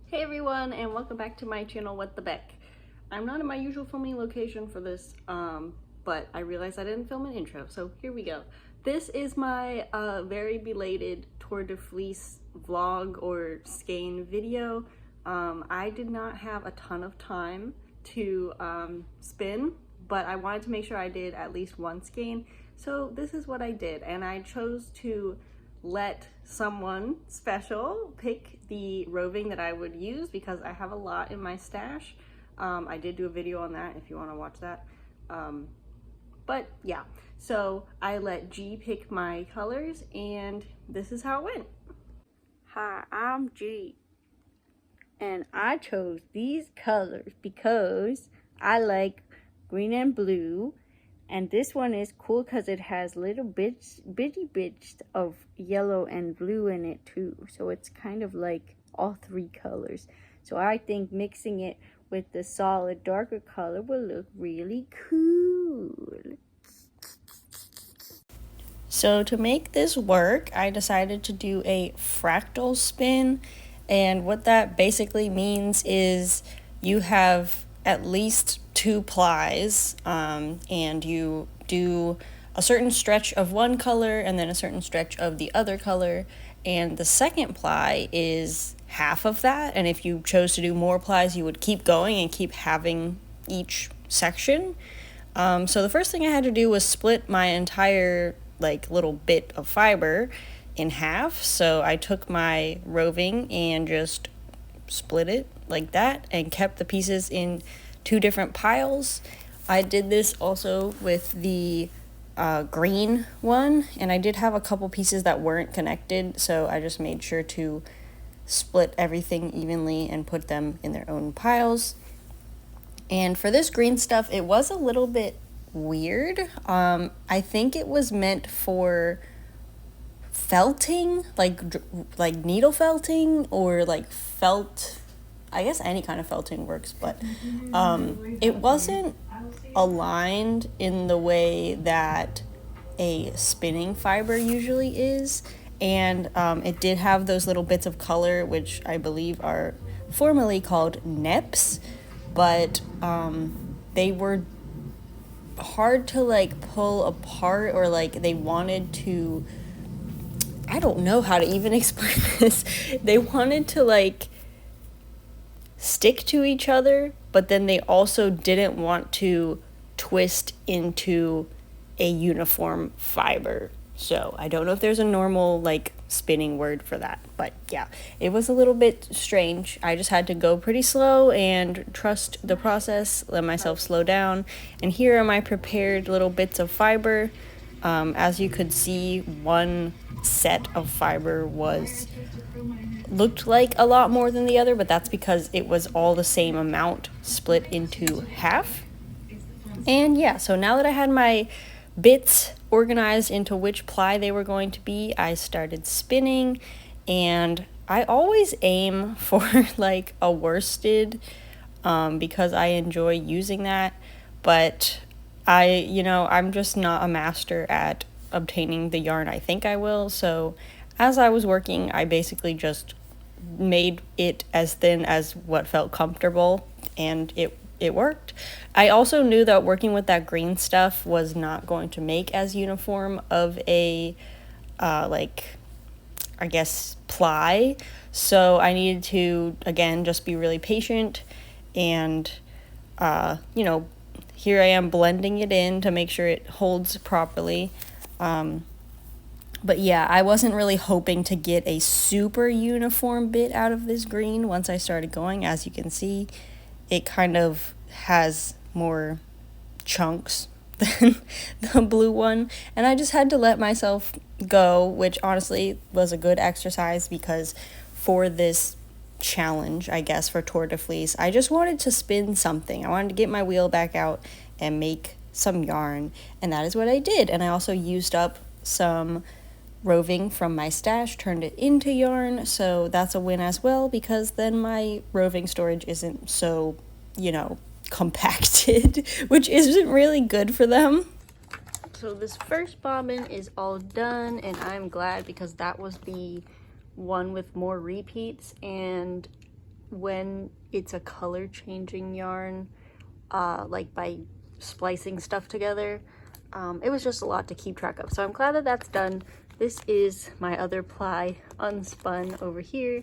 Hey everyone, and welcome back to my channel, What the Beck. I'm not in my usual filming location for this, but I realized I didn't film an intro, so here we go. This is my very belated Tour de Fleece vlog or skein video. I did not have a ton of time to spin, but I wanted to make sure I did at least one skein, so this is what I did, and I chose to let someone special pick the roving that I would use because I have a lot in my stash. I did do a video on that if you want to watch that. But yeah, so I let G pick my colors and this is how it went. Hi, I'm G and I chose these colors because I like green and blue. And this one is cool because it has little bitty bits of yellow and blue in it too. So it's kind of like all three colors. So I think mixing it with the solid darker color will look really cool. So to make this work, I decided to do a fractal spin. And what that basically means is you have at least 2 plies, and you do a certain stretch of one color and then a certain stretch of the other color, and the second ply is half of that, and if you chose to do more plies you would keep going and keep having each section. So the first thing I had to do was split my entire little bit of fiber in half. So I took my roving and just split it like that and kept the pieces in 2 different piles. I did this also with the green one, and I did have a couple pieces that weren't connected, so I just made sure to split everything evenly and put them in their own piles. And for this green stuff, it was a little bit weird. I think it was meant for felting, like needle felting or like felt. I guess any kind of felting works, but it wasn't aligned in the way that a spinning fiber usually is, and it did have those little bits of color, which I believe are formally called neps, but they were hard to pull apart, or they wanted to, I don't know how to even explain this. They wanted to stick to each other, but then they also didn't want to twist into a uniform fiber. So I don't know if there's a normal spinning word for that, but yeah, it was a little bit strange. I just had to go pretty slow and trust the process, let myself slow down. And here are my prepared little bits of fiber. As you could see, one set of fiber looked like a lot more than the other, but that's because it was all the same amount split into half. And yeah, so now that I had my bits organized into which ply they were going to be, I started spinning, and I always aim for a worsted because I enjoy using that, but I'm just not a master at obtaining the yarn I think I will. So as I was working, I basically just made it as thin as what felt comfortable, and it worked. I also knew that working with that green stuff was not going to make as uniform of a I guess ply, so I needed to again just be really patient, and here I am blending it in to make sure it holds properly. But yeah, I wasn't really hoping to get a super uniform bit out of this green once I started going. As you can see, it kind of has more chunks than the blue one, and I just had to let myself go, which honestly was a good exercise because for this challenge, I guess, for Tour de Fleece, I just wanted to spin something. I wanted to get my wheel back out and make some yarn, and that is what I did. And I also used up some roving from my stash, turned it into yarn, so that's a win as well, because then my roving storage isn't so, compacted, which isn't really good for them. So this first bobbin is all done, and I'm glad because that was the one with more repeats, and when it's a color changing yarn, like by splicing stuff together. It was just a lot to keep track of. So I'm glad that that's done. This is my other ply unspun over here,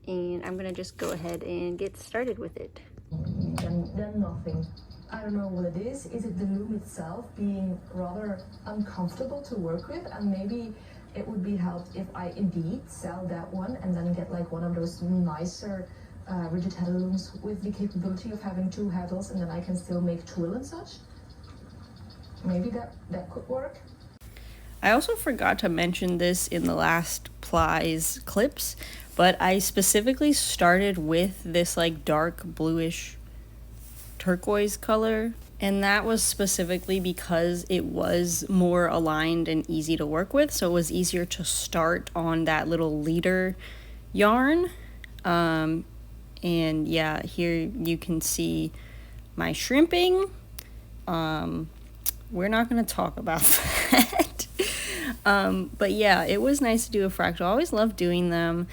and I'm gonna just go ahead and get started with it. Then nothing. I don't know what it is. Is it the loom itself being rather uncomfortable to work with? And maybe it would be helped if I indeed sell that one and then get like one of those nicer rigid heddle looms with the capability of having 2 heddles, and then I can still make twill and such. Maybe that could work. I also forgot to mention this in the last plies clips, but I specifically started with this like dark bluish turquoise color, and that was specifically because it was more aligned and easy to work with, so it was easier to start on that little leader yarn. And yeah, here you can see my shrimping. We're not going to talk about that. But yeah, it was nice to do a fractal. I always love doing them.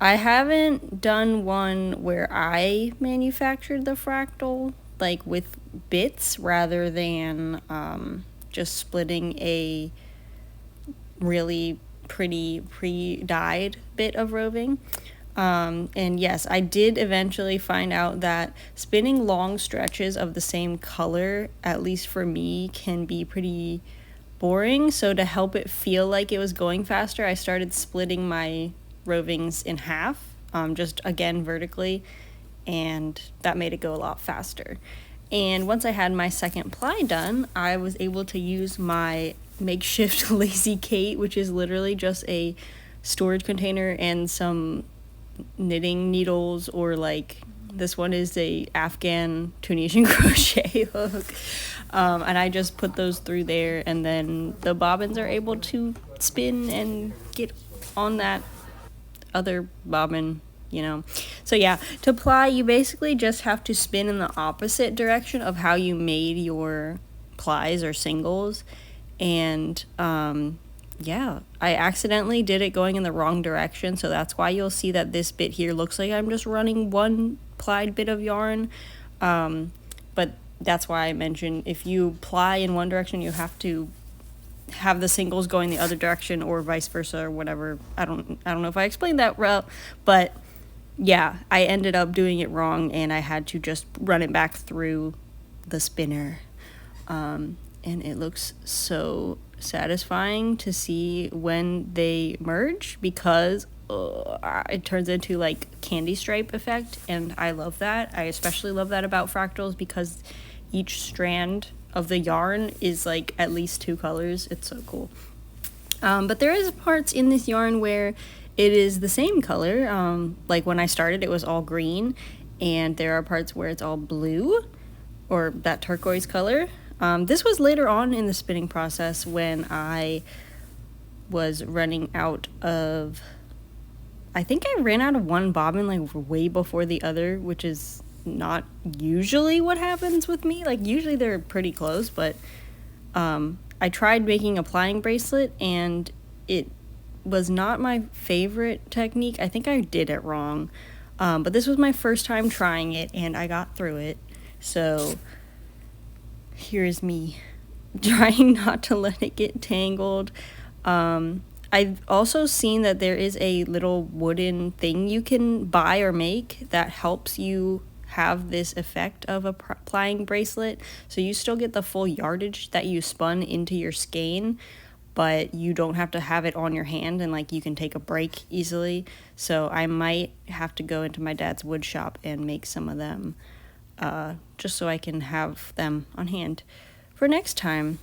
I haven't done one where I manufactured the fractal, like with bits rather than just splitting a really pretty pre-dyed bit of roving. And yes, I did eventually find out that spinning long stretches of the same color, at least for me, can be pretty boring. So to help it feel like it was going faster, I started splitting my rovings in half, just again vertically, and that made it go a lot faster. And once I had my second ply done, I was able to use my makeshift Lazy Kate, which is literally just a storage container and some knitting needles, or like this one is a Afghan Tunisian crochet hook, and I just put those through there, and then the bobbins are able to spin and get on that other bobbin, you know. So yeah, to ply, you basically just have to spin in the opposite direction of how you made your plies or singles. And yeah, I accidentally did it going in the wrong direction, so that's why you'll see that this bit here looks like I'm just running one plied bit of yarn. But that's why I mentioned if you ply in one direction, you have to have the singles going the other direction, or vice versa, or whatever. I don't know if I explained that well, but yeah, I ended up doing it wrong, and I had to just run it back through the spinner. And it looks so satisfying to see when they merge, because it turns into like candy stripe effect, and I love that. I especially love that about fractals, because each strand of the yarn is like at least 2 colors. It's so cool. But there is parts in this yarn where it is the same color. Like when I started, it was all green, and there are parts where it's all blue, or that turquoise color. This was later on in the spinning process when I was running out of, I think I ran out of one bobbin like way before the other, which is not usually what happens with me. Like usually they're pretty close, but I tried making a plying bracelet, and it was not my favorite technique. I think I did it wrong, but this was my first time trying it, and I got through it. So here's me trying not to let it get tangled. I've also seen that there is a little wooden thing you can buy or make that helps you have this effect of a plying bracelet. So you still get the full yardage that you spun into your skein, but you don't have to have it on your hand, and like you can take a break easily. So I might have to go into my dad's wood shop and make some of them, just so I can have them on hand for next time.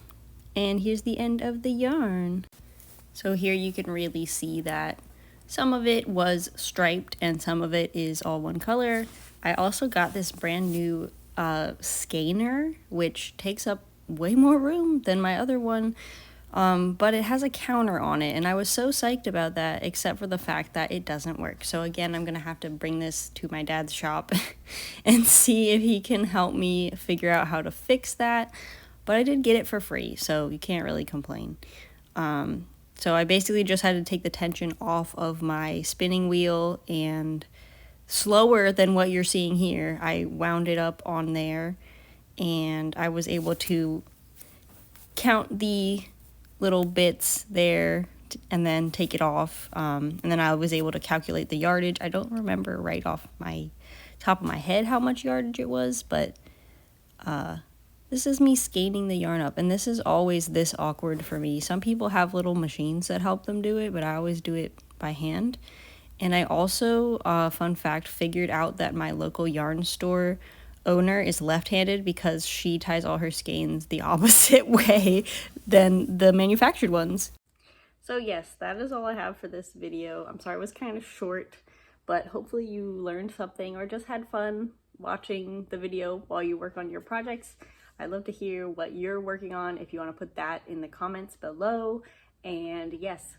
And here's the end of the yarn. So here you can really see that some of it was striped and some of it is all one color. I also got this brand new skeiner, which takes up way more room than my other one, but it has a counter on it, and I was so psyched about that, except for the fact that it doesn't work. So again, I'm gonna have to bring this to my dad's shop and see if he can help me figure out how to fix that. But I did get it for free, so you can't really complain. So I basically just had to take the tension off of my spinning wheel and slower than what you're seeing here. I wound it up on there, and I was able to count the little bits there and then take it off. And then I was able to calculate the yardage. I don't remember right off my top of my head how much yardage it was, but this is me skeins the yarn up, and this is always this awkward for me. Some people have little machines that help them do it, but I always do it by hand. And I also, fun fact, figured out that my local yarn store owner is left-handed because she ties all her skeins the opposite way than the manufactured ones. So yes, that is all I have for this video. I'm sorry it was kind of short, but hopefully you learned something or just had fun watching the video while you work on your projects. I'd love to hear what you're working on if you want to put that in the comments below. And yes,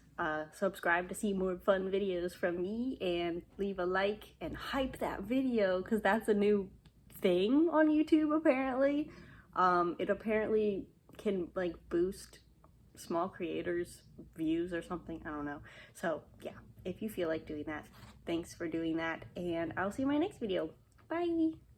subscribe to see more fun videos from me, and leave a like and hype that video because that's a new thing on YouTube apparently. It apparently can like boost small creators' views or something. I don't know. So yeah, if you feel like doing that, thanks for doing that, and I'll see you in my next video. Bye!